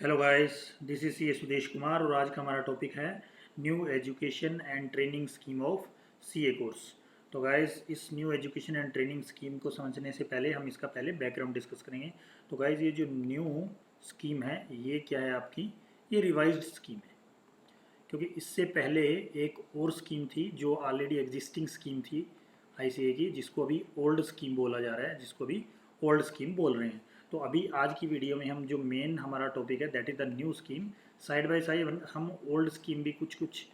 Hello guys, this is C Sudesh Kumar और आज का हमारा टॉपिक है new education and training scheme of CA course. तो गाइस, इस new education and training scheme को समझने से पहले हम इसका पहले बैकग्राउंड डिस्कस करेंगे। तो गाइस, ये जो न्यू स्कीम है ये क्या है आपकी? ये रिवाइज्ड स्कीम है, क्योंकि इससे पहले एक और स्कीम थी जो ऑलरेडी एग्जिस्टिंग स्कीम थी आईसीए की, जिसको अभी ओल्ड स्कीम बोला जा रहा है, जिसको अभी ओल्ड स्कीम बोल रहे हैं। तो अभी आज की वीडियो में हम जो मेन हमारा टॉपिक है that is the new scheme. Side by side हम ओल्ड स्कीम भी कुछ कुछ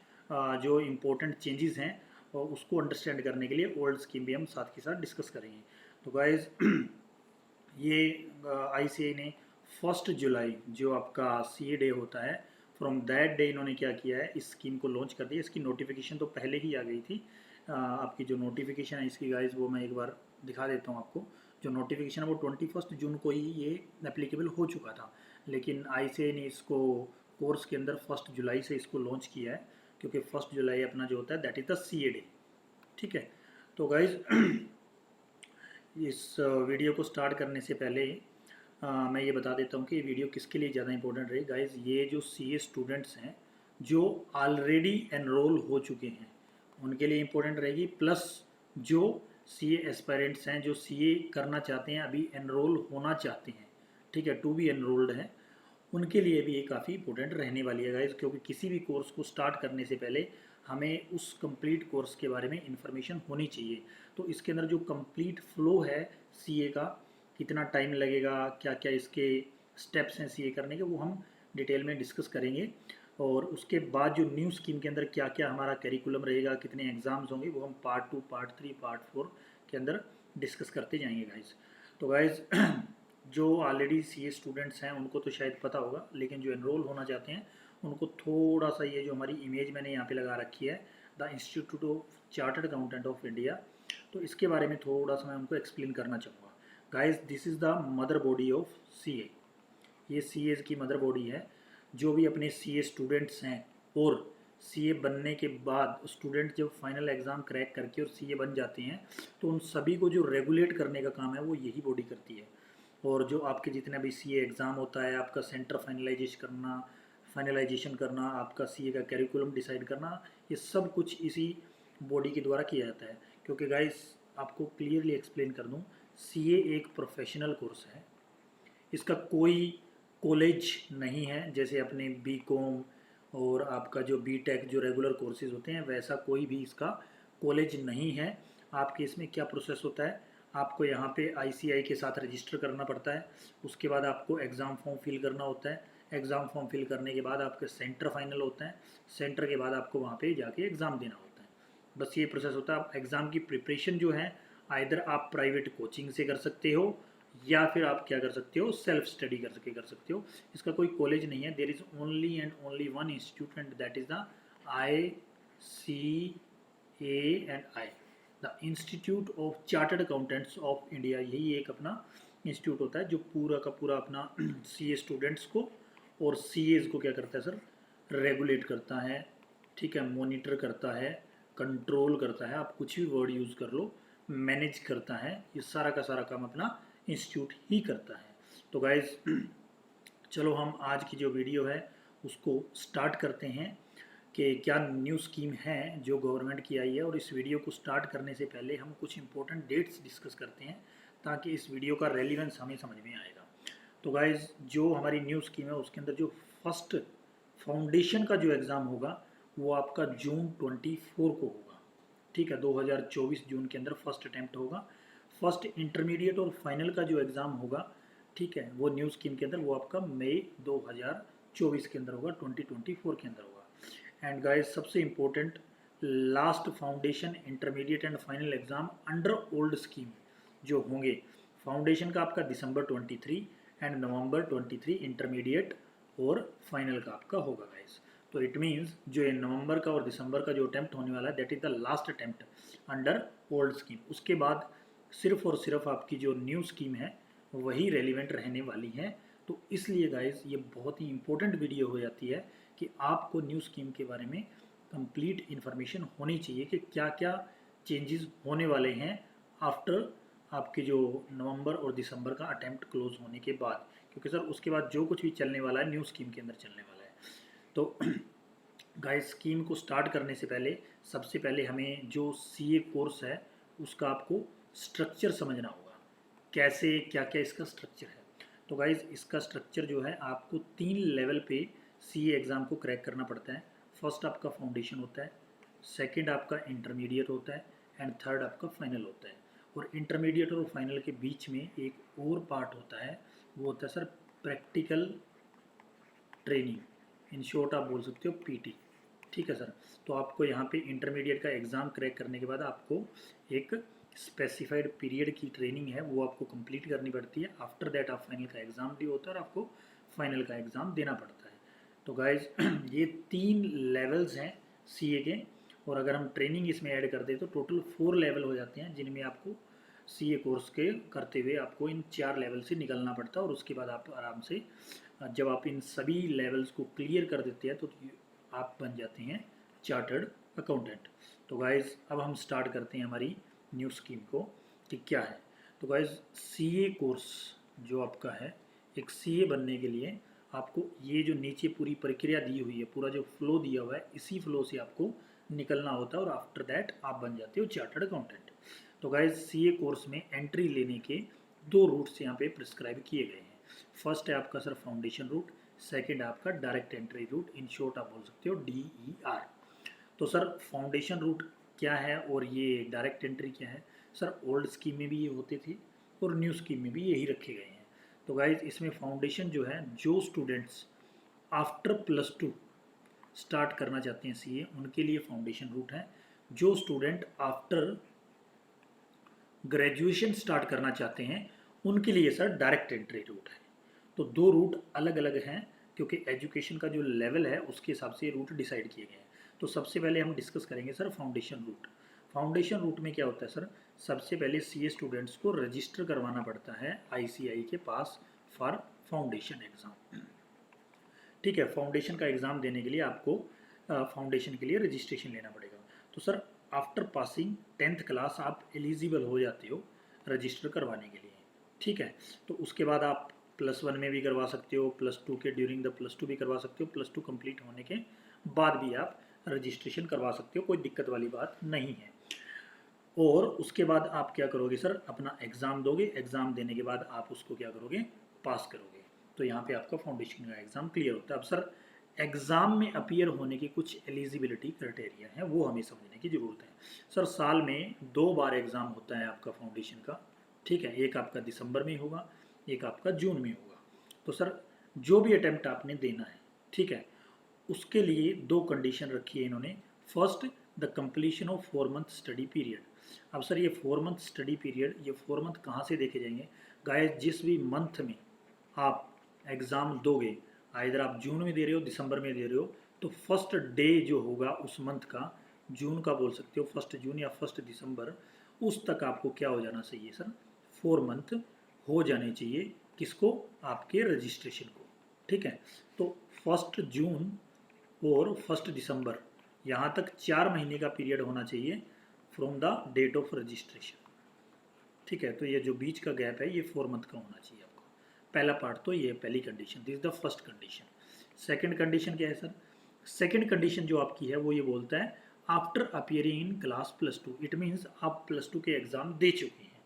जो इम्पोर्टेंट चेंजेस हैं और उसको अंडरस्टैंड करने के लिए ओल्ड स्कीम भी हम साथ के साथ डिस्कस करेंगे। तो गाइज ये आईसीए ने 1 जुलाई जो आपका सीए डे होता है, फ्रॉम दैट डे इन्होंने क्या किया है, इस स्कीम को लॉन्च कर दिया। इसकी नोटिफिकेशन तो पहले ही आ गई थी। आपकी जो नोटिफिकेशन है इसकी गाइज वो मैं एक बार दिखा देता हूँ आपको। जो नोटिफिकेशन है वो 21 जून को ही ये एप्लीकेबल हो चुका था, लेकिन आईसीए ने इसको कोर्स के अंदर 1 जुलाई से इसको लॉन्च किया है, क्योंकि 1 जुलाई अपना जो होता है that is the CA day. ठीक है, तो गाइज इस वीडियो को स्टार्ट करने से पहले मैं ये बता देता हूँ कि ये वीडियो किसके लिए ज़्यादा इंपॉर्टेंट रही गाइज। ये जो सीए स्टूडेंट्स हैं जो ऑलरेडी एनरोल हो चुके हैं उनके लिए इम्पोर्टेंट रहेगी, प्लस जो सीए एस्पायरेंट्स हैं जो सीए करना चाहते हैं, अभी एनरोल होना चाहते हैं, ठीक है, टू बी एनरोल्ड हैं, उनके लिए भी ये काफ़ी इंपॉर्टेंट रहने वाली है गाइज। क्योंकि किसी भी कोर्स को स्टार्ट करने से पहले हमें उस कंप्लीट कोर्स के बारे में इंफॉर्मेशन होनी चाहिए। तो इसके अंदर जो कंप्लीट फ्लो है सीए का, कितना टाइम लगेगा, क्या क्या इसके स्टेप्स हैं सीए करने के, वो हम डिटेल में डिस्कस करेंगे। और उसके बाद जो न्यू स्कीम के अंदर क्या क्या हमारा करिकुलम रहेगा, कितने एग्ज़ाम्स होंगे, वो हम पार्ट 2, पार्ट 3, पार्ट 4 के अंदर डिस्कस करते जाएंगे गाइज। तो गाइज जो ऑलरेडी सीए स्टूडेंट्स हैं उनको तो शायद पता होगा, लेकिन जो एनरोल होना चाहते हैं उनको थोड़ा सा ये जो हमारी इमेज मैंने यहाँ पे लगा रखी है, the institute of chartered accountant of India, तो इसके बारे में थोड़ा सा मैं उनको एक्सप्लेन करना चाहूँगा। Guys, this is the mother body of CA. ये सीए की मदर बॉडी है। जो भी अपने सीए स्टूडेंट्स हैं और सीए बनने के बाद स्टूडेंट जब फाइनल एग्ज़ाम क्रैक करके और सीए बन जाते हैं, तो उन सभी को जो रेगुलेट करने का काम है वो यही बॉडी करती है। और जो आपके जितने भी सीए एग्ज़ाम होता है, आपका सेंटर फाइनलाइजेशन करना, आपका सीए का करिकुलम डिसाइड करना, ये सब कुछ इसी बॉडी के द्वारा किया जाता है। क्योंकि गाइस आपको क्लियरली एक्सप्लेन कर दूं, सीए एक प्रोफेशनल कोर्स है, इसका कोई कॉलेज नहीं है। जैसे अपने बीकॉम और आपका जो बीटेक जो रेगुलर कोर्सेज होते हैं, वैसा कोई भी इसका कॉलेज नहीं है। आपके इसमें क्या प्रोसेस होता है, आपको यहाँ पे आईसीआई के साथ रजिस्टर करना पड़ता है, उसके बाद आपको एग्ज़ाम फॉर्म फिल करना होता है, एग्ज़ाम फॉर्म फिल करने के बाद आपका सेंटर फाइनल होता है, सेंटर के बाद आपको वहाँ पे जाके एग्ज़ाम देना होता है। बस ये प्रोसेस होता है। एग्ज़ाम की प्रिपरेशन जो है आइदर आप प्राइवेट कोचिंग से कर सकते हो, या फिर आप क्या कर सकते हो, सेल्फ स्टडी कर सकते हो। इसका कोई कॉलेज नहीं है। There is only and only one institute and that is the ICANI, the institute of chartered accountants of India. यही एक अपना इंस्टीट्यूट होता है जो पूरा का पूरा अपना सीए स्टूडेंट्स को और सीएज को क्या करता है सर, रेगुलेट करता है, ठीक है, मॉनिटर करता है, कंट्रोल करता है, आप कुछ भी वर्ड यूज़ कर लो, मैनेज करता है। ये सारा का सारा काम अपना इंस्टीट्यूट ही करता है। तो गाइज चलो हम आज की जो वीडियो है उसको स्टार्ट करते हैं कि क्या न्यू स्कीम है जो गवर्नमेंट की आई है। और इस वीडियो को स्टार्ट करने से पहले हम कुछ इंपॉर्टेंट डेट्स डिस्कस करते हैं, ताकि इस वीडियो का रेलिवेंस हमें समझ में आएगा। तो गाइज जो हमारी न्यू स्कीम है उसके अंदर जो फर्स्ट फाउंडेशन का जो एग्ज़ाम होगा वो आपका जून 24 को होगा, ठीक है, 2024 जून के अंदर फर्स्ट अटैम्प्ट होगा। फर्स्ट इंटरमीडिएट और फाइनल का जो एग्ज़ाम होगा, ठीक है, वो न्यू स्कीम के अंदर वो आपका मई 2024 के अंदर होगा, 2024 के अंदर होगा। एंड गाइज सबसे important, last foundation intermediate and final exam under old scheme जो होंगे, फाउंडेशन का आपका दिसंबर 23 एंड नवंबर 23 इंटरमीडिएट और फाइनल का आपका होगा गाइज। तो इट मीन्स जो ये नवंबर का और दिसंबर का जो अटैम्प्ट होने वाला है that is the last attempt under old scheme. उसके बाद सिर्फ और सिर्फ आपकी जो न्यू स्कीम है वही रेलिवेंट रहने वाली है। तो इसलिए गाइज ये बहुत ही इंपॉर्टेंट वीडियो हो जाती है कि आपको न्यू स्कीम के बारे में कंप्लीट इन्फॉर्मेशन होनी चाहिए कि क्या क्या चेंजेस होने वाले हैं आफ्टर आपके जो नवंबर और दिसंबर का अटैम्प्ट क्लोज होने के बाद। क्योंकि सर उसके बाद जो कुछ भी चलने वाला है न्यू स्कीम के अंदर चलने वाला है। तो गाइस स्कीम को स्टार्ट करने से पहले सबसे पहले हमें जो सीए कोर्स है उसका आपको स्ट्रक्चर समझना होगा, कैसे क्या क्या इसका स्ट्रक्चर है। तो गाइस इसका स्ट्रक्चर जो है आपको 3 लेवल पे सीए एग्ज़ाम को क्रैक करना पड़ता है। फर्स्ट आपका फाउंडेशन होता है, सेकंड आपका इंटरमीडिएट होता है एंड थर्ड आपका फाइनल होता है। और इंटरमीडिएट और फाइनल के बीच में एक और पार्ट होता है, वो होता है सर प्रैक्टिकल ट्रेनिंग, इन शॉर्ट आप बोल सकते हो पीटी। ठीक है सर। तो आपको यहाँ पे इंटरमीडिएट का एग्ज़ाम क्रैक करने के बाद आपको एक स्पेसिफाइड पीरियड की ट्रेनिंग है वो आपको कंप्लीट करनी पड़ती है। आफ्टर दैट आप फाइनल का एग्ज़ाम ड्यू होता है और आपको फाइनल का एग्ज़ाम देना पड़ता है। तो गाइज ये 3 लेवल्स हैं सीए के, और अगर हम ट्रेनिंग इसमें ऐड कर दें तो टोटल 4 लेवल हो जाते हैं, जिनमें आपको सीए कोर्स के करते हुए आपको इन 4 लेवल से निकलना पड़ता है। और उसके बाद आप आराम से जब आप इन सभी लेवल्स को क्लियर कर देते हैं तो आप बन जाते हैं चार्टर्ड अकाउंटेंट। तो गाइज अब हम स्टार्ट करते हैं हमारी न्यू स्कीम को कि क्या है। तो गाइज सीए कोर्स जो आपका है, एक सीए बनने के लिए आपको ये जो नीचे पूरी प्रक्रिया दी हुई है, पूरा जो फ्लो दिया हुआ है, इसी फ्लो से आपको निकलना होता है और आफ्टर दैट आप बन जाते हो चार्टर्ड अकाउंटेंट। तो गाइज सीए कोर्स में एंट्री लेने के 2 रूट्स यहाँ पे प्रिस्क्राइब किए गए हैं। फर्स्ट है आपका सर फाउंडेशन रूट, सेकंड आपका direct entry route, in short आप बोल सकते हो DER। तो सर फाउंडेशन रूट क्या है और ये डायरेक्ट एंट्री क्या है? सर ओल्ड स्कीम में भी ये होते थे और न्यू स्कीम में भी यही रखे गए हैं। तो गाइज इसमें फाउंडेशन जो है, जो स्टूडेंट्स आफ्टर +2 स्टार्ट करना चाहते हैं सीए, उनके लिए फाउंडेशन रूट है। जो स्टूडेंट आफ्टर ग्रेजुएशन स्टार्ट करना चाहते हैं उनके लिए सर डायरेक्ट एंट्री रूट है। तो 2 रूट अलग अलग हैं, क्योंकि एजुकेशन का जो लेवल है उसके हिसाब से रूट डिसाइड किए गए हैं। तो सबसे पहले हम डिस्कस करेंगे sir foundation route. Foundation route में क्या होता है सर? सबसे पहले सीए स्टूडेंट्स को रजिस्टर करवाना पड़ता है ICAI के पास फॉर फाउंडेशन एग्ज़ाम। ठीक है, फाउंडेशन का एग्ज़ाम देने के लिए आपको फाउंडेशन के लिए रजिस्ट्रेशन लेना पड़ेगा। तो sir after passing 10th class आप एलिजिबल हो जाते हो रजिस्टर करवाने के लिए। ठीक है, तो उसके बाद आप +1 में भी करवा सकते हो, +2 के ड्यूरिंग द +2 भी करवा सकते हो, +2 कंप्लीट होने के बाद भी आप रजिस्ट्रेशन करवा सकते हो, कोई दिक्कत वाली बात नहीं है। और उसके बाद आप क्या करोगे सर? अपना एग्ज़ाम दोगे, एग्ज़ाम देने के बाद आप उसको क्या करोगे? पास करोगे। तो यहाँ पे आपका फाउंडेशन का एग्ज़ाम क्लियर होता है। अब सर एग्ज़ाम में अपीयर होने की कुछ एलिजिबिलिटी क्राइटेरिया है, वो हमें समझने की ज़रूरत है। सर साल में 2 बार एग्ज़ाम होता है आपका फाउंडेशन का। ठीक है, एक आपका दिसंबर में होगा, एक आपका जून में होगा। तो सर जो भी अटैम्प्ट आपने देना है, ठीक है, उसके लिए 2 कंडीशन रखी है इन्होंने। First, the completion of 4 month study period. अब सर ये 4 मंथ स्टडी पीरियड, ये 4 मंथ कहाँ से देखे जाएंगे? गाइस जिस भी मंथ में आप एग्ज़ाम दोगे, आइदर आप जून में दे रहे हो, दिसंबर में दे रहे हो, तो फर्स्ट डे जो होगा उस मंथ का, जून का बोल सकते हो, 1 जून या 1 दिसंबर, उस तक आपको क्या हो जाना चाहिए सर? 4 मंथ हो जाने चाहिए। किसको? आपके रजिस्ट्रेशन को। ठीक है, तो 1 जून और 1 दिसंबर, यहाँ तक 4 महीने का पीरियड होना चाहिए from the date of registration. ठीक है, तो ये जो बीच का गैप है ये 4 मंथ का होना चाहिए आपको। पहला पार्ट तो ये पहली condition, this is the first condition. Second condition क्या है सर? सेकंड कंडीशन जो आपकी है वो ये बोलता है after appearing in class +2। It means आप +2 के एग्ज़ाम दे चुके हैं,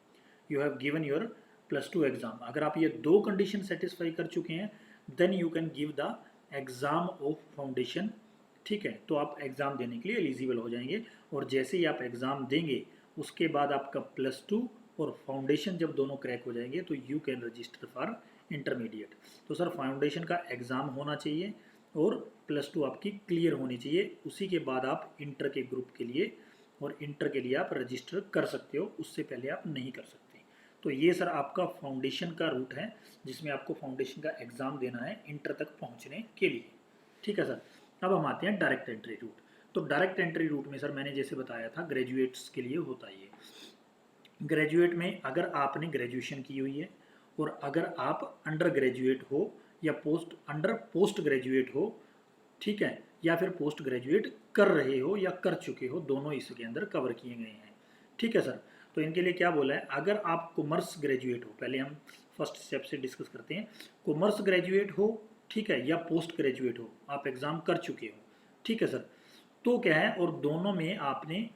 you have given your +2 exam. अगर आप ये 2 कंडीशन सेटिस्फाई कर चुके हैं then you can give the exam of foundation. ठीक है, तो आप एग्ज़ाम देने के लिए एलिजिबल हो जाएंगे। और जैसे ही आप एग्ज़ाम देंगे उसके बाद आपका +2 और फाउंडेशन जब दोनों क्रैक हो जाएंगे तो you can register for intermediate. तो सर फाउंडेशन का एग्ज़ाम होना चाहिए और +2 आपकी क्लियर होनी चाहिए, उसी के बाद आप इंटर के ग्रुप के लिए और इंटर के लिए आप रजिस्टर कर सकते हो, उससे पहले आप नहीं कर सकते। तो ये सर आपका फाउंडेशन का रूट है जिसमें आपको फाउंडेशन का एग्ज़ाम देना है इंटर तक पहुंचने के लिए। ठीक है सर, अब हम आते हैं डायरेक्ट एंट्री रूट। तो डायरेक्ट एंट्री रूट में सर मैंने जैसे बताया था ग्रेजुएट्स के लिए होता है ये। ग्रेजुएट में अगर आपने ग्रेजुएशन की हुई है और अगर आप अंडर ग्रेजुएट हो या पोस्ट ग्रेजुएट हो, ठीक है, या फिर पोस्ट ग्रेजुएट कर रहे हो या कर चुके हो, दोनों इसके अंदर कवर किए गए हैं। ठीक है सर, तो इनके लिए क्या बोला है? अगर आप कॉमर्स ग्रेजुएट हो, पहले हम फर्स्ट स्टेप से डिस्कस करते हैं। कॉमर्स ग्रेजुएट हो, ठीक है, या पोस्ट ग्रेजुएट हो, आप एग्ज़ाम कर चुके हो, ठीक है सर, तो क्या है, और दोनों में आपने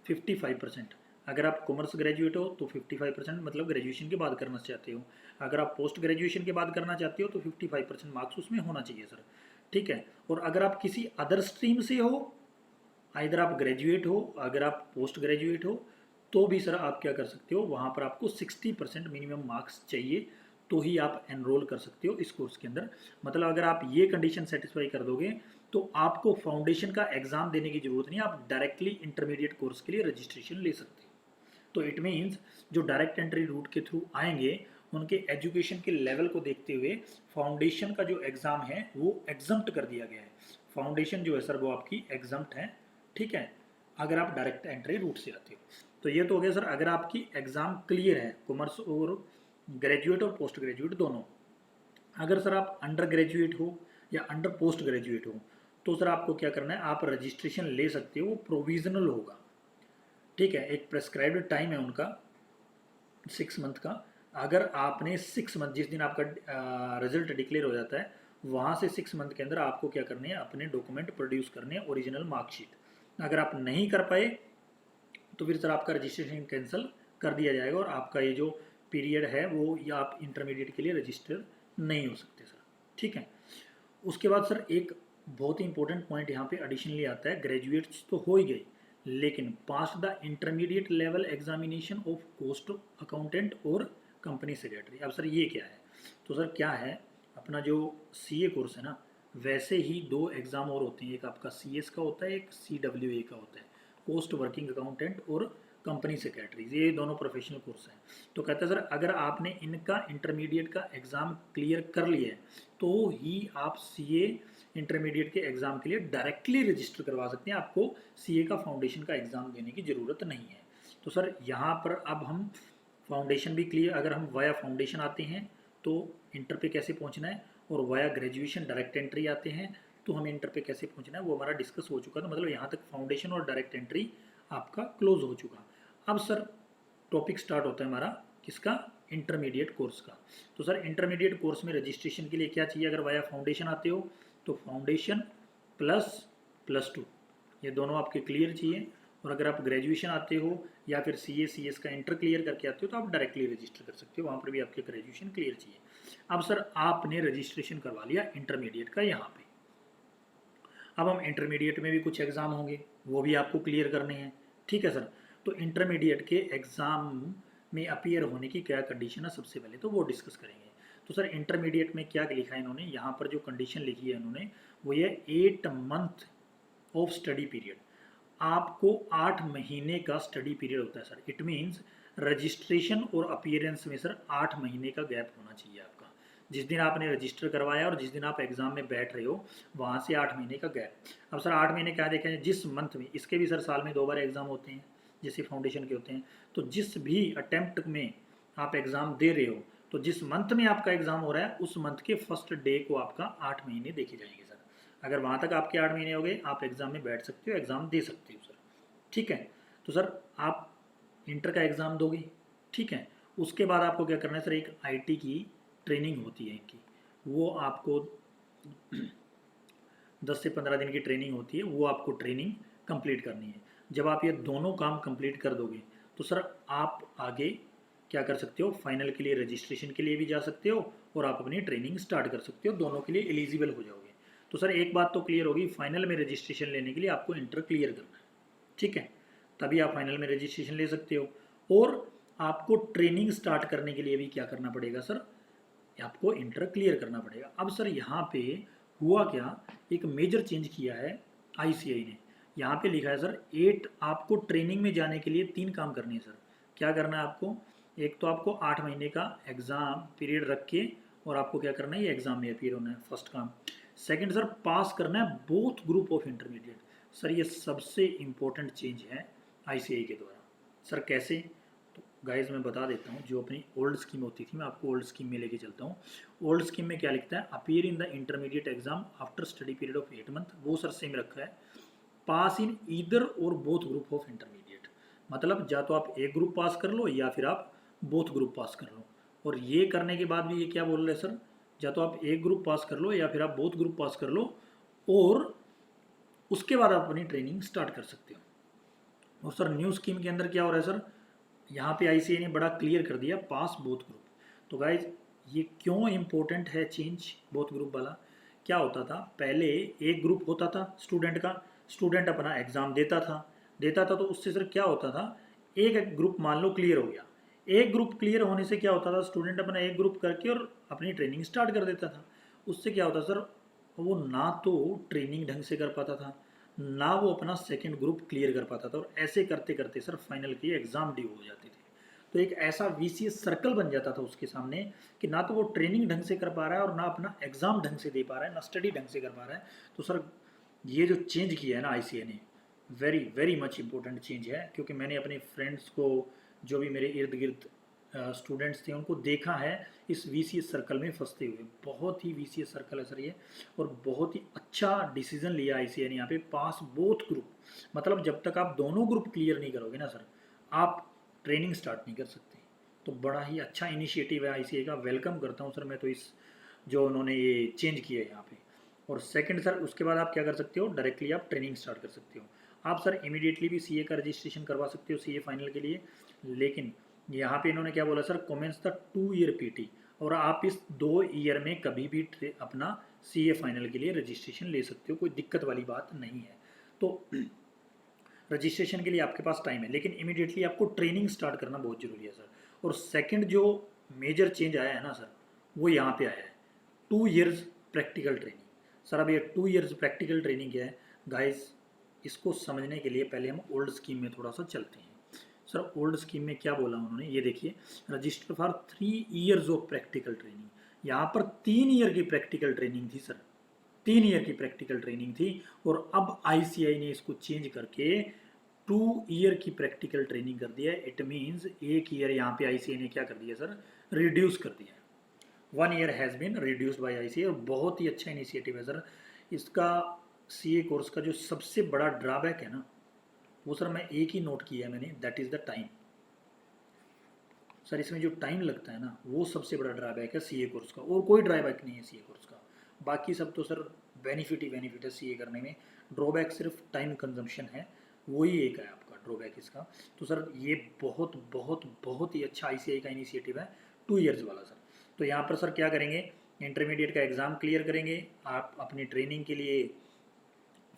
55%, अगर आप कॉमर्स ग्रेजुएट हो तो 55% मतलब ग्रेजुएशन के बाद करना चाहते हो, अगर आप पोस्ट ग्रेजुएशन के बाद करना चाहते हो तो 55% मार्क्स उसमें होना चाहिए सर, ठीक है। और अगर आप किसी अदर स्ट्रीम से हो, इधर आप ग्रेजुएट हो, अगर आप पोस्ट ग्रेजुएट हो, तो भी सर आप क्या कर सकते हो, वहाँ पर आपको 60% मिनिमम मार्क्स चाहिए, तो ही आप एनरोल कर सकते हो इस कोर्स के अंदर। मतलब अगर आप ये कंडीशन सेटिस्फाई कर दोगे तो आपको फाउंडेशन का एग्ज़ाम देने की ज़रूरत नहीं, आप डायरेक्टली इंटरमीडिएट कोर्स के लिए रजिस्ट्रेशन ले सकते हो। तो इट मीन्स जो डायरेक्ट एंट्री रूट के थ्रू आएंगे उनके एजुकेशन के लेवल को देखते हुए फाउंडेशन का जो एग्ज़ाम है वो एग्जम्प्ट कर दिया गया है। फाउंडेशन जो है सर वो आपकी एग्जम्प्ट है, ठीक है, अगर आप डायरेक्ट एंट्री रूट से आते हो। तो ये तो हो गया सर अगर आपकी एग्ज़ाम क्लियर है कॉमर्स और ग्रेजुएट और पोस्ट ग्रेजुएट दोनों। अगर सर आप अंडर ग्रेजुएट हो या अंडर पोस्ट ग्रेजुएट हो तो सर आपको क्या करना है, आप रजिस्ट्रेशन ले सकते हो, वो प्रोविजनल होगा, ठीक है, एक प्रेस्क्राइब्ड टाइम है उनका 6 मंथ का। अगर आपने 6 मंथ, जिस दिन आपका रिजल्ट डिक्लेयर हो जाता है वहाँ से 6 मंथ के अंदर आपको क्या करने हैं, अपने डॉक्यूमेंट प्रोड्यूस करने हैं, ओरिजिनल मार्कशीट। अगर आप नहीं कर पाए तो फिर सर आपका रजिस्ट्रेशन कैंसिल कर दिया जाएगा और आपका ये जो पीरियड है वो, या आप इंटरमीडिएट के लिए रजिस्टर नहीं हो सकते सर, ठीक है। उसके बाद सर एक बहुत ही इंपॉर्टेंट पॉइंट यहाँ पे एडिशनली आता है, ग्रेजुएट्स तो हो ही गई, लेकिन pass the intermediate level examination of cost accountant और कंपनी सेक्रेटरी। अब सर ये क्या है, तो सर क्या है, अपना जो सीए कोर्स है ना, वैसे ही 2 एग्ज़ाम और होते हैं, एक आपका सीएस का होता है, एक सीडब्ल्यूए का होता है, पोस्ट वर्किंग अकाउंटेंट और कंपनी सेक्रेटरी, ये दोनों प्रोफेशनल कोर्स हैं। तो कहते हैं सर अगर आपने इनका इंटरमीडिएट का एग्ज़ाम क्लियर कर लिया है तो ही आप सीए इंटरमीडिएट के एग्ज़ाम के लिए डायरेक्टली रजिस्टर करवा सकते हैं, आपको सीए का फाउंडेशन का एग्ज़ाम देने की ज़रूरत नहीं है। तो सर यहाँ पर अब हम फाउंडेशन भी क्लियर, अगर हम वाया फाउंडेशन आते हैं तो इंटर पे कैसे पहुँचना है, और वाया ग्रेजुएशन डायरेक्ट एंट्री आते हैं तो हमें इंटर पे कैसे पहुँचना है वो हमारा डिस्कस हो चुका था। मतलब यहाँ तक फाउंडेशन और डायरेक्ट एंट्री आपका क्लोज हो चुका। अब सर टॉपिक स्टार्ट होता है हमारा किसका, इंटरमीडिएट कोर्स का। तो सर इंटरमीडिएट कोर्स में रजिस्ट्रेशन के लिए क्या चाहिए, अगर वाया फाउंडेशन आते हो तो फाउंडेशन प्लस +2 ये दोनों आपके क्लियर चाहिए, और अगर आप ग्रेजुएशन आते हो या फिर सीए सीएस का इंटर क्लियर करके आते हो तो आप डायरेक्टली रजिस्टर कर सकते हो, वहाँ पर भी आपके ग्रेजुएशन क्लियर चाहिए। अब सर आपने रजिस्ट्रेशन करवा लिया इंटरमीडिएट का यहाँ पे, अब हम इंटरमीडिएट में भी कुछ एग्ज़ाम होंगे वो भी आपको क्लियर करने हैं, ठीक है सर। तो इंटरमीडिएट के एग्ज़ाम में अपीयर होने की क्या कंडीशन है, सबसे पहले तो वो डिस्कस करेंगे। तो सर इंटरमीडिएट में क्या लिखा है इन्होंने, यहाँ पर जो कंडीशन लिखी है इन्होंने वो ये 8 मंथ ऑफ स्टडी पीरियड, आपको 8 महीने का स्टडी पीरियड होता है सर। इट मीन्स रजिस्ट्रेशन और अपीयरेंस में सर 8 महीने का गैप होना चाहिए आपका, जिस दिन आपने रजिस्टर करवाया और जिस दिन आप एग्ज़ाम में बैठ रहे हो वहाँ से 8 महीने का गैप। अब सर 8 महीने क्या देखें, जिस मंथ में, इसके भी सर साल में 2 बार एग्ज़ाम होते हैं जैसे फाउंडेशन के होते हैं, तो जिस भी अटेम्प्ट में आप एग्ज़ाम दे रहे हो तो जिस मंथ में आपका एग्ज़ाम हो रहा है उस मंथ के फर्स्ट डे को आपका 8 महीने देखे जाएंगे सर। अगर वहाँ तक आपके 8 महीने हो गए आप एग्ज़ाम में बैठ सकते हो, एग्ज़ाम दे सकते हो सर, ठीक है। तो सर आप इंटर का एग्ज़ाम दोगे, ठीक है, उसके बाद आपको क्या करना है सर, एक आईटी की ट्रेनिंग होती है इनकी, वो आपको 10 से 15 दिन की ट्रेनिंग होती है, वो आपको ट्रेनिंग कंप्लीट करनी है। जब आप ये दोनों काम कंप्लीट कर दोगे तो सर आप आगे क्या कर सकते हो, फाइनल के लिए रजिस्ट्रेशन के लिए भी जा सकते हो और आप अपनी ट्रेनिंग स्टार्ट कर सकते हो, दोनों के लिए एलिजिबल हो जाओगे। तो सर एक बात तो क्लियर होगी, फाइनल में रजिस्ट्रेशन लेने के लिए आपको इंटर क्लियर करना है, ठीक है, तभी आप फाइनल में रजिस्ट्रेशन ले सकते हो। और आपको ट्रेनिंग स्टार्ट करने के लिए भी क्या करना पड़ेगा सर, आपको इंटर क्लियर करना पड़ेगा। अब सर यहाँ पे हुआ क्या, एक मेजर चेंज किया है आईसीआई ने, यहाँ पे लिखा है सर 8, आपको ट्रेनिंग में जाने के लिए 3 काम करने हैं सर। क्या करना है आपको, एक तो आपको 8 महीने का एग्ज़ाम पीरियड रख के और आपको क्या करना है, ये एग्ज़ाम में अपीयर होना है, फर्स्ट काम। सेकंड सर पास करना है both group of intermediate. Sir ये सबसे इम्पोर्टेंट चेंज है आईसीआई के द्वारा। सर कैसे, तो गाइज मैं बता देता हूँ, जो अपनी ओल्ड स्कीम होती थी मैं आपको ओल्ड स्कीम में लेके चलता हूँ। ओल्ड स्कीम में क्या लिखता है, appear in the intermediate exam after study period of 8 month, वो सर सेम रखा है। पास इन ईदर और बोथ ग्रुप ऑफ इंटरमीडिएट, मतलब या तो आप एक ग्रुप पास कर लो या फिर आप बोथ ग्रुप पास कर लो। और ये करने के बाद भी ये क्या बोल रहे हैं सर, या तो आप एक ग्रुप पास कर लो या फिर आप बोथ ग्रुप पास कर लो, और उसके बाद आप अपनी ट्रेनिंग स्टार्ट कर सकते हो। और सर न्यू स्कीम के अंदर क्या हो रहा है सर, यहाँ पे आईसीए ने बड़ा क्लियर कर दिया पास बोथ ग्रुप। तो गाइज ये क्यों इम्पोर्टेंट है चेंज बोथ ग्रुप वाला। क्या होता था पहले, एक ग्रुप होता था स्टूडेंट का, स्टूडेंट अपना एग्ज़ाम देता था तो उससे सर क्या होता था, एक ग्रुप मान लो क्लियर हो गया, एक ग्रुप क्लियर होने से क्या होता था, स्टूडेंट अपना एक ग्रुप करके और अपनी ट्रेनिंग स्टार्ट कर देता था। उससे क्या होता सर, वो ना तो ट्रेनिंग ढंग से कर पाता था, ना वो अपना सेकंड ग्रुप क्लियर कर पाता था, और ऐसे करते करते सर फाइनल की एग्ज़ाम ड्यू हो जाती थी। तो एक ऐसा वीसीएस सर्कल बन जाता था उसके सामने कि ना तो वो ट्रेनिंग ढंग से कर पा रहा है और ना अपना एग्ज़ाम ढंग से दे पा रहा है, ना स्टडी ढंग से कर पा रहा है। तो सर ये जो चेंज किया है ना आईसीए ने, very very much important change है, क्योंकि मैंने अपने फ्रेंड्स को, जो भी मेरे इर्द गिर्द स्टूडेंट्स थे, उनको देखा है इस वीसीएस सर्कल में फंसते हुए। बहुत ही वीसीएस सर्कल है सर ये, और बहुत ही अच्छा डिसीजन लिया आईसीए ने यहाँ पे, पास बोथ ग्रुप। मतलब जब तक आप दोनों ग्रुप क्लियर नहीं करोगे ना सर, आप ट्रेनिंग स्टार्ट नहीं कर सकते। तो बड़ा ही अच्छा इनिशिएटिव है आईसीए का, वेलकम करता हूँ सर मैं तो इस, जो उन्होंने ये चेंज किया है यहाँ पे। और सेकंड सर, उसके बाद आप क्या कर सकते हो, डायरेक्टली आप ट्रेनिंग स्टार्ट कर सकते हो। आप सर इमीडिएटली भी सीए का रजिस्ट्रेशन करवा सकते हो सीए फाइनल के लिए, लेकिन यहाँ पे इन्होंने क्या बोला sir, commence the 2 year PT, और आप इस 2 ईयर में कभी भी अपना सीए फाइनल के लिए रजिस्ट्रेशन ले सकते हो, कोई दिक्कत वाली बात नहीं है। तो रजिस्ट्रेशन के लिए आपके पास टाइम है, लेकिन इमीडिएटली आपको ट्रेनिंग स्टार्ट करना बहुत ज़रूरी है सर। और सेकंड जो मेजर चेंज आया है ना सर, वो यहाँ पे आया है, 2 ईयर्स प्रैक्टिकल ट्रेनिंग। सर अब ये 2 ईयर्स प्रैक्टिकल ट्रेनिंग क्या है गाइस, इसको समझने के लिए पहले हम ओल्ड स्कीम में थोड़ा सा चलते हैं। सर ओल्ड स्कीम में क्या बोला उन्होंने, ये देखिए, register for 3 years of practical training. यहाँ पर 3 ईयर की प्रैक्टिकल ट्रेनिंग थी सर, 3 ईयर की प्रैक्टिकल ट्रेनिंग थी, और अब आईसीआई ने इसको चेंज करके 2 ईयर की प्रैक्टिकल ट्रेनिंग कर दिया है। इट मीन्स एक ईयर यहाँ पे आईसीआई ने क्या कर दिया सर, रिड्यूस कर दिया। 1 year has been reduced by ICI, और बहुत ही अच्छा इनिशिएटिव है सर इसका। सीए कोर्स का जो सबसे बड़ा ड्रॉबैक है ना, वो सर मैं एक ही नोट किया है मैंने, that is the time. Sir इसमें जो टाइम लगता है ना, वो सबसे बड़ा ड्रॉबैक है सीए कोर्स का, और कोई ड्रॉबैक नहीं है सीए कोर्स का। बाकी सब तो सर बेनिफिट ही बेनिफिट है सीए करने में, ड्रॉबैक सिर्फ टाइम कंजम्पशन है, वही एक है आपका ड्रॉबैक इसका। तो सर ये बहुत बहुत बहुत ही अच्छा आईसीआई का इनिशिएटिव है 2 ईयर्स वाला सर। तो यहाँ पर सर क्या करेंगे, इंटरमीडिएट का एग्ज़ाम क्लियर करेंगे, आप अपनी ट्रेनिंग के लिए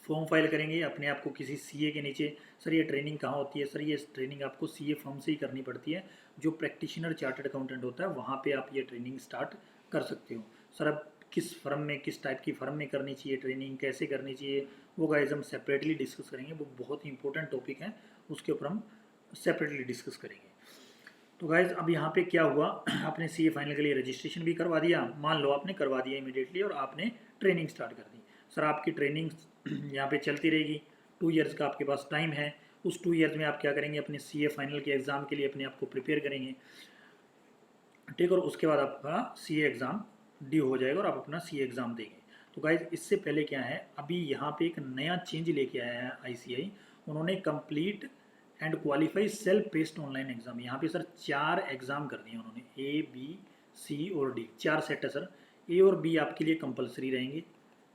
फॉर्म फाइल करेंगे अपने आप को किसी सीए के नीचे। सर ये ट्रेनिंग कहाँ होती है, सर ये ट्रेनिंग आपको सीए फर्म से ही करनी पड़ती है, जो प्रैक्टिशनर चार्टर्ड अकाउंटेंट होता है वहाँ पे आप ये ट्रेनिंग स्टार्ट कर सकते हो। सर अब किस फर्म में, किस टाइप की फर्म में करनी चाहिए ट्रेनिंग, कैसे करनी चाहिए, वो गाइस हम सेपरेटली डिस्कस करेंगे, वो बहुत ही इंपॉर्टेंट टॉपिक है, उसके ऊपर हम सेपरेटली डिस्कस करेंगे। तो गाइज अब यहाँ पे क्या हुआ, आपने सीए फाइनल के लिए रजिस्ट्रेशन भी करवा दिया, मान लो आपने करवा दिया इमीडिएटली, और आपने ट्रेनिंग स्टार्ट कर दी। सर आपकी ट्रेनिंग यहाँ पे चलती रहेगी, 2 ईयर्स का आपके पास टाइम है। उस 2 ईयर्स में आप क्या करेंगे, अपने सीए फाइनल के एग्ज़ाम के लिए अपने आप को प्रिपेयर करेंगे, ठीक, और उसके बाद आपका सीए एग्ज़ाम ड्यू हो जाएगा और आप अपना सीए एग्ज़ाम देंगे। तो गाइज इससे पहले क्या है, अभी यहाँ पे एक नया चेंज लेके आया है आईसीआई, उन्होंने complete and qualify self based online exam, यहाँ पे सर 4 एग्ज़ाम कर दिए उन्होंने, ए बी सी और डी, 4 सेट है सर। ए और बी आपके लिए कंपलसरी रहेंगे,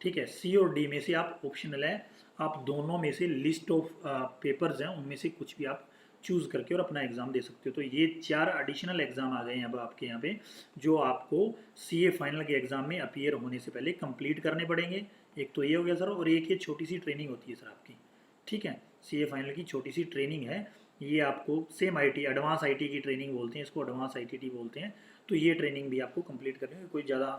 ठीक है, सी और डी में से आप ऑप्शनल है, आप दोनों में से लिस्ट ऑफ पेपर्स हैं उनमें से कुछ भी आप चूज़ करके और अपना एग्ज़ाम दे सकते हो। तो ये 4 एडिशनल एग्ज़ाम आ गए हैं अब आपके यहाँ पे, जो आपको सीए फाइनल के एग्ज़ाम में अपीयर होने से पहले कंप्लीट करने पड़ेंगे। एक तो ये हो गया सर, और एक ये छोटी सी ट्रेनिंग होती है सर आपकी, ठीक है, सीए फाइनल की छोटी सी ट्रेनिंग है, ये आपको सेम आईटी, एडवांस आईटी की ट्रेनिंग बोलते हैं इसको, एडवांस आईटीटी बोलते हैं। तो ये ट्रेनिंग भी आपको कंप्लीट करनी है, कोई ज़्यादा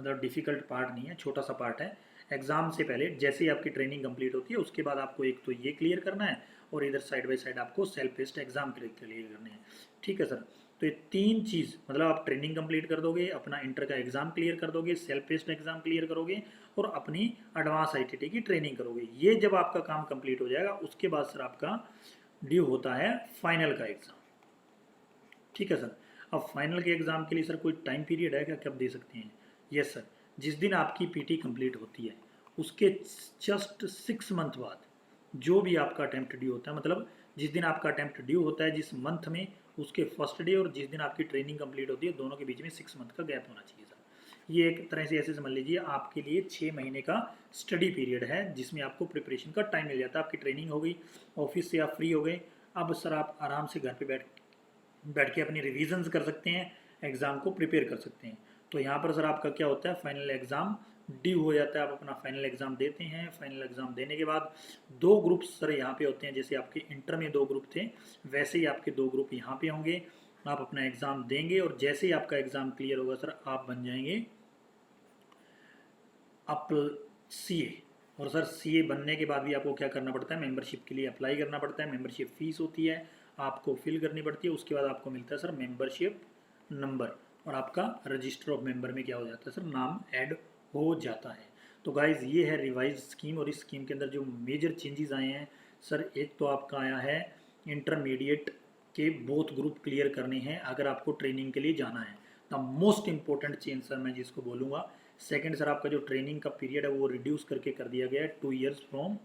मतलब डिफ़िकल्ट पार्ट नहीं है, छोटा सा पार्ट है। एग्ज़ाम से पहले जैसे ही आपकी ट्रेनिंग कंप्लीट होती है, उसके बाद आपको एक तो ये क्लियर करना है, और इधर साइड बाय साइड आपको सेल्फ बेस्ड एग्ज़ाम क्लियर करने हैं, ठीक है सर। तो ये 3 चीज़, मतलब आप ट्रेनिंग कंप्लीट कर दोगे, अपना इंटर का एग्ज़ाम क्लियर कर दोगे, सेल्फ बेस्ड एग्ज़ाम क्लियर करोगे, और अपनी एडवांस आईटीटी की ट्रेनिंग करोगे। ये जब आपका काम कंप्लीट हो जाएगा, उसके बाद सर आपका ड्यू होता है फाइनल का एग्ज़ाम, ठीक है सर। अब फाइनल के एग्ज़ाम के लिए सर कोई टाइम पीरियड है क्या, कब दे सकते हैं? यस सर, जिस दिन आपकी पीटी कंप्लीट होती है उसके जस्ट 6 मंथ बाद जो भी आपका अटैम्प्ट ड्यू होता है, मतलब जिस दिन आपका अटैम्प्ट ड्यू होता है जिस मंथ में, उसके फर्स्ट डे और जिस दिन आपकी ट्रेनिंग कंप्लीट होती है दोनों के बीच में 6 मंथ का गैप होना चाहिए सर। ये एक तरह से ऐसे समझ लीजिए आपके लिए 6 महीने का स्टडी पीरियड है जिसमें आपको प्रिपरेशन का टाइम मिल जाता है। आपकी ट्रेनिंग हो गई, ऑफिस से आप फ्री हो गए, अब सर आप आराम से घर पे बैठ के अपनी रिविजन्स कर सकते हैं, एग्ज़ाम को प्रिपेयर कर सकते हैं। तो यहाँ पर सर आपका क्या होता है, फाइनल एग्ज़ाम ड्यू हो जाता है, आप अपना फाइनल एग्ज़ाम देते हैं। फाइनल एग्ज़ाम देने के बाद 2 ग्रुप सर यहाँ पे होते हैं, जैसे आपके इंटर में 2 ग्रुप थे वैसे ही आपके 2 ग्रुप यहाँ पे होंगे। आप अपना एग्ज़ाम देंगे और जैसे ही आपका एग्ज़ाम क्लियर होगा सर आप बन जाएंगे अप सीए। और सर सीए बनने के बाद भी आपको क्या करना पड़ता है, मेंबरशिप के लिए अप्लाई करना पड़ता है। मेंबरशिप फीस होती है, आपको फिल करनी पड़ती है। उसके बाद आपको मिलता है सर मेंबरशिप नंबर और आपका रजिस्टर ऑफ मेंबर में क्या हो जाता है सर, नाम ऐड हो जाता है। तो गाइज ये है रिवाइज स्कीम और इस स्कीम के अंदर जो मेजर चेंजेस आए हैं सर, एक तो आपका आया है इंटरमीडिएट के बोथ ग्रुप क्लियर करने हैं अगर आपको ट्रेनिंग के लिए जाना है। The most important change sir मैं जिसको बोलूँगा। सेकंड सर आपका जो ट्रेनिंग का पीरियड है वो रिड्यूस करके कर दिया गया है 2 ईयर्स फ्रॉम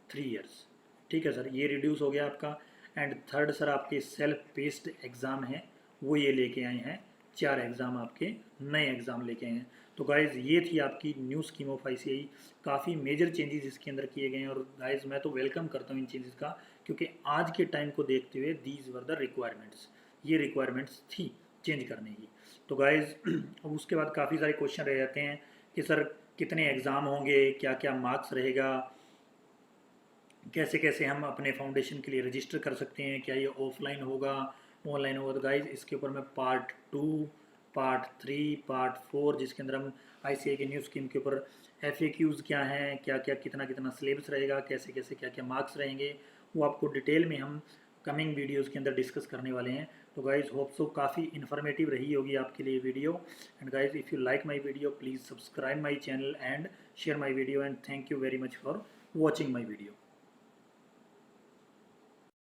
3 ईयर्स। ठीक है सर, ये रिड्यूस हो गया आपका। एंड थर्ड सर आपके सेल्फ बेस्ड एग्ज़ाम है वो ये लेके आए हैं, 4 एग्ज़ाम आपके नए एग्ज़ाम लेके आए हैं। तो गाइज़ ये थी आपकी न्यू स्कीम ऑफ ICAI। काफ़ी मेजर चेंजेस इसके अंदर किए गए हैं और गाइज़ मैं तो वेलकम करता हूँ इन चेंजेस का, क्योंकि आज के टाइम को देखते हुए दीज वर द रिक्वायरमेंट्स, ये रिक्वायरमेंट्स थी चेंज करने की। तो गाइज़ अब उसके बाद काफ़ी सारे क्वेश्चन रह जाते हैं कि सर कितने एग्ज़ाम होंगे, क्या क्या मार्क्स रहेगा, कैसे कैसे हम अपने फाउंडेशन के लिए रजिस्टर कर सकते हैं, क्या ये ऑफलाइन होगा ऑनलाइन होगा। तो गाइज इसके ऊपर मैं पार्ट 2, पार्ट 3, पार्ट 4 जिसके अंदर हम ICAI के न्यू स्कीम के ऊपर FAQs क्या हैं, क्या क्या कितना कितना सिलेबस रहेगा, कैसे कैसे क्या क्या मार्क्स रहेंगे, वो आपको डिटेल में हम कमिंग वीडियोस के अंदर डिस्कस करने वाले हैं। तो गाइज होप सो काफ़ी इन्फॉर्मेटिव रही होगी आपके लिए video. And guys if you like my video please subscribe my channel and share my video and thank you very much for watching my video.